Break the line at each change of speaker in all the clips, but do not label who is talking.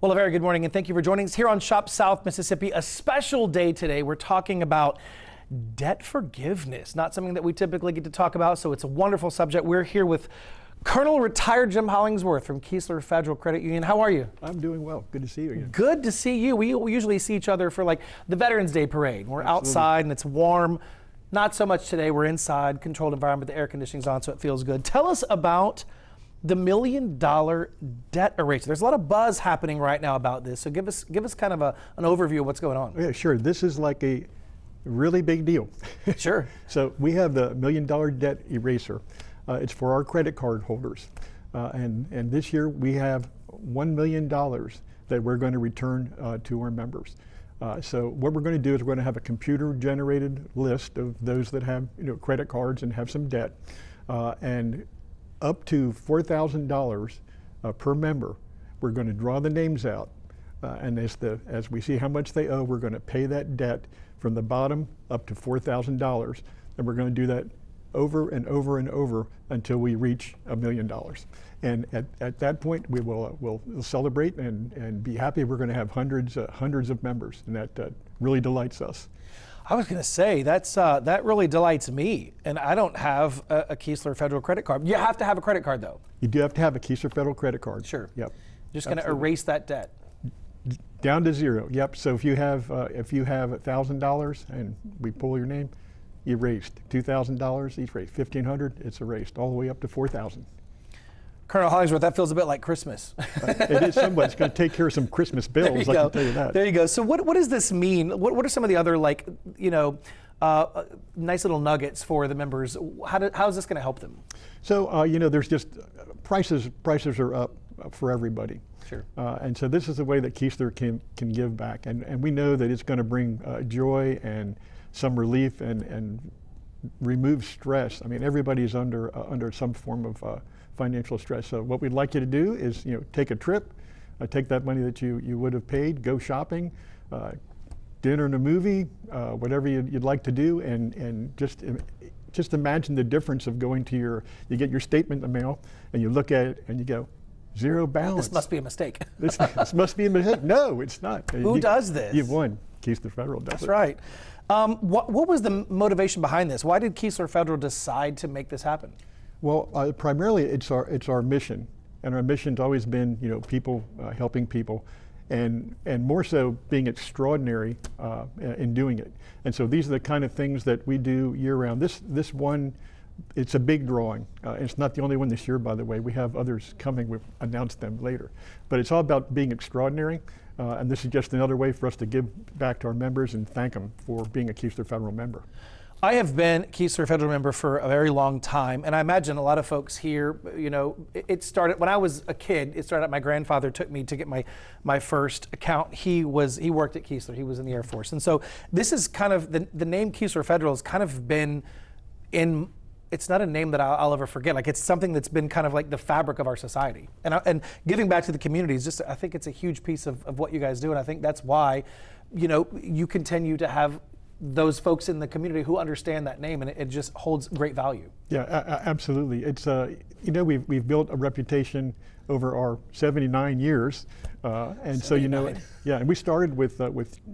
Well, a very good morning and thank you for joining us here on Shop South Mississippi. A special day today. We're talking about debt forgiveness, not something that we typically get to talk about, so it's a wonderful subject. We're here with Colonel Retired Jim Hollingsworth from KEESLER Federal Credit Union. How are you?
I'm doing well. Good to see you again.
Good to see you. We usually see each other for like the Veterans Day Parade. We're outside and it's warm. Not so much today. We're inside, controlled environment. The air conditioning's on, so it feels good. Tell us about the $1 million debt eraser. There's a lot of buzz happening right now about this. So give us kind of an overview of what's going on.
Yeah, sure. This is like a really big deal.
Sure.
So we have the $1 million debt eraser. It's for our credit card holders. And this year we have $1 million that we're going to return to our members. So what we're going to do is we're going to have a computer generated list of those that have credit cards and have some debt. And up to $4,000 per member, we're going to draw the names out. And as we see how much they owe, we're going to pay that debt from the bottom up to $4,000. And we're going to do that over and over and over until we reach $1 million. And at that point, we'll celebrate and be happy. We're going to have hundreds of members, and that really delights us.
I was going to say that really delights me, and I don't have a KEESLER Federal credit card. You have to have a credit card, though.
You do have to have a KEESLER Federal credit card.
Sure.
Yep.
Just going to erase that debt.
Down to zero. Yep. So if you have $1,000 and we pull your name, erased. $2,000 erased. $1,500, it's erased all the way up to $4,000.
Colonel Hollingsworth, that feels a bit like Christmas.
It is somewhat. It's going to take care of some Christmas bills, I can tell you that.
There you go. So what does this mean? What are some of the other nice little nuggets for the members? How is this going to help them?
So there's just prices are up for everybody.
Sure.
And so this is the way that KEESLER can give back, and we know that it's going to bring joy and some relief and remove stress. I mean, everybody's under some form of financial stress. So what we'd like you to do is, take a trip, take that money that you would have paid, go shopping, dinner and a movie, whatever you'd like to do, and just imagine the difference of going to you get your statement in the mail, and you look at it and you go, zero balance.
This must be a mistake.
this must be a mistake. No, it's not.
Who does this?
You've won. KEESLER Federal does it.
That's right. What was the motivation behind this? Why did KEESLER Federal decide to make this happen?
Well, primarily it's our mission, and our mission's always been people helping people, and more so being extraordinary in doing it. And so these are the kind of things that we do year round. This one, it's a big drawing. It's not the only one this year, by the way. We have others coming. We've announced them later. But it's all about being extraordinary, and this is just another way for us to give back to our members and thank them for being a KEESLER Federal member.
I have been a KEESLER Federal member for a very long time, and I imagine a lot of folks here, it started when I was a kid. It started, my grandfather took me to get my first account. He worked at KEESLER. He was in the Air Force. And so this is kind of, the name KEESLER Federal has kind of been it's not a name that I'll ever forget. Like, it's something that's been kind of like the fabric of our society. And giving back to the community is just, I think it's a huge piece of what you guys do. And I think that's why, you continue to have those folks in the community who understand that name, and it just holds great value.
Yeah, absolutely. It's we've built a reputation over our 79 years, and 79. So yeah, and we started with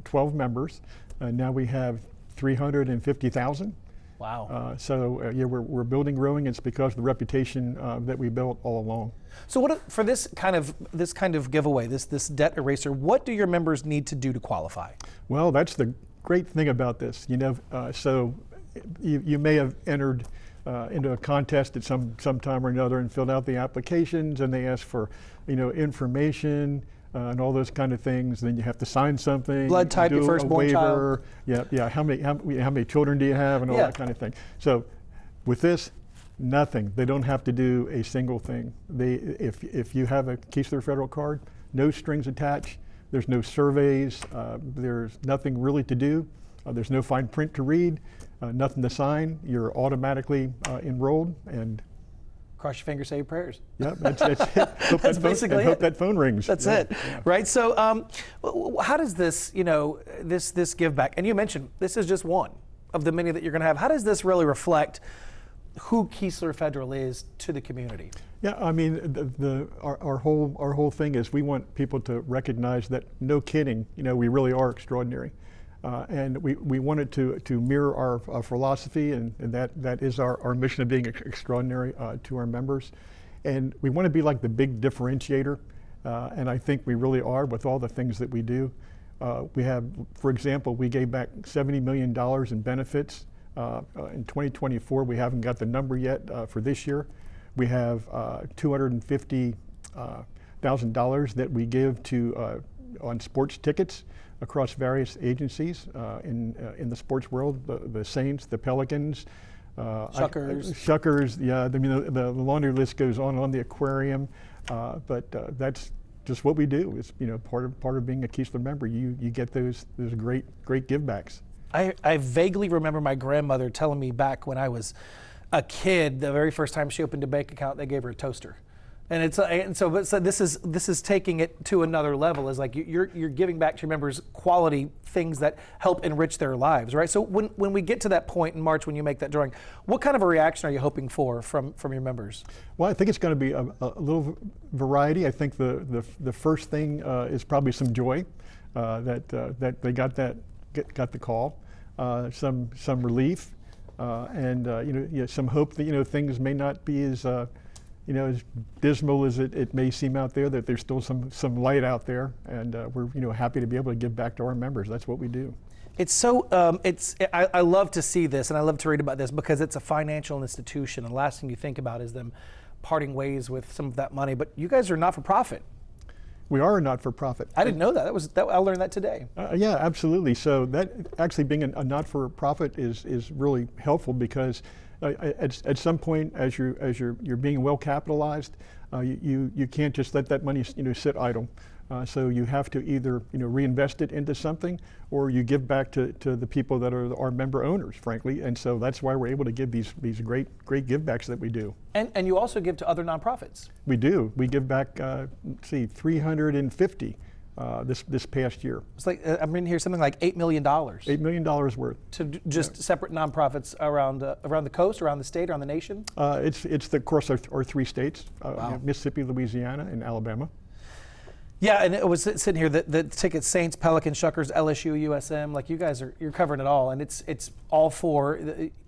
12 members, and now we have 350,000.
Wow.
We're building, growing. It's because of the reputation that we built all along.
So for this kind of giveaway, this debt eraser, what do your members need to do to qualify?
Well, that's the great thing about this, so you may have entered into a contest at some time or another and filled out the applications, and they ask for information and all those kind of things. Then you have to sign something.
Blood type, your firstborn child.
Yeah. How many children do you have, and all that kind of thing. So with this, nothing. They don't have to do a single thing. If you have a KEESLER Federal card, no strings attached. There's no surveys, there's nothing really to do, there's no fine print to read, nothing to sign. You're automatically enrolled, and
cross your fingers, say your prayers.
Yeah, that's it. That's basically it. Hope that phone rings.
That's it, right? So how does this, this give back, and you mentioned this is just one of the many that you're going to have. How does this really reflect who Keesler Federal is to the community.
Yeah, I mean, our whole thing is we want people to recognize that, no kidding, we really are extraordinary. And we wanted to mirror our philosophy, and that is our mission of being extraordinary to our members. And we want to be like the big differentiator, and I think we really are with all the things that we do. We have, for example, we gave back $70 million in benefits. In 2024, we haven't got the number yet for this year. We have $250,000 that we give to on sports tickets across various agencies in the sports world, the Saints, the Pelicans, Shuckers, yeah, the laundry list goes on the aquarium, but that's just what we do. It's part of being a Keesler member. You get those great givebacks.
I vaguely remember my grandmother telling me back when I was a kid, the very first time she opened a bank account, they gave her a toaster. And so this is taking it to another level. Is like you're giving back to your members quality things that help enrich their lives, right? So when we get to that point in March when you make that drawing, what kind of a reaction are you hoping for from your members?
Well, I think it's going to be a little variety. I think the first thing is probably some joy that they got the call, some relief, and some hope that things may not be as as dismal as it may seem out there, that there's still some light out there, and we're happy to be able to give back to our members. That's what we do.
It's so I love to see this, and I love to read about this because it's a financial institution, and the last thing you think about is them parting ways with some of that money. But you guys are not for profit.
We are a not-for-profit.
I didn't know that. I learned that today.
Yeah, absolutely. So that actually being a not-for-profit is really helpful, because at some point, as you're being well capitalized, you can't just let that money sit idle. So you have to either reinvest it into something, or you give back to the people that are our member owners, frankly. And so that's why we're able to give these great givebacks that we do. And
you also give to other nonprofits.
We do. We give back 350 this past year.
It's like I'm reading here something like $8 million.
$8 million worth
To just separate nonprofits around the coast, around the state, around the nation.
It's of course our 3 states:
Wow.
Mississippi, Louisiana, and Alabama.
Yeah, and it was sitting here the tickets: Saints, Pelicans, Shuckers, LSU, USM. Like you guys you're covering it all, and it's all for.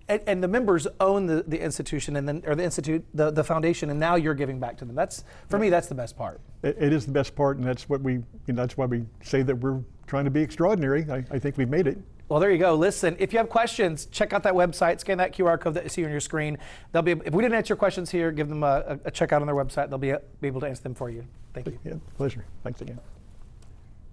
And the members own the institution, and then the foundation, and now you're giving back to them. That's for me. That's the best part.
It is the best part, and that's what that's why we say that we're trying to be extraordinary. I think we've made it.
Well, there you go. Listen, if you have questions, check out that website. Scan that QR code that you see on your screen. If we didn't answer your questions here, give them a check out on their website. They'll be able to answer them for you. Thank you.
Yeah, pleasure. Thanks again.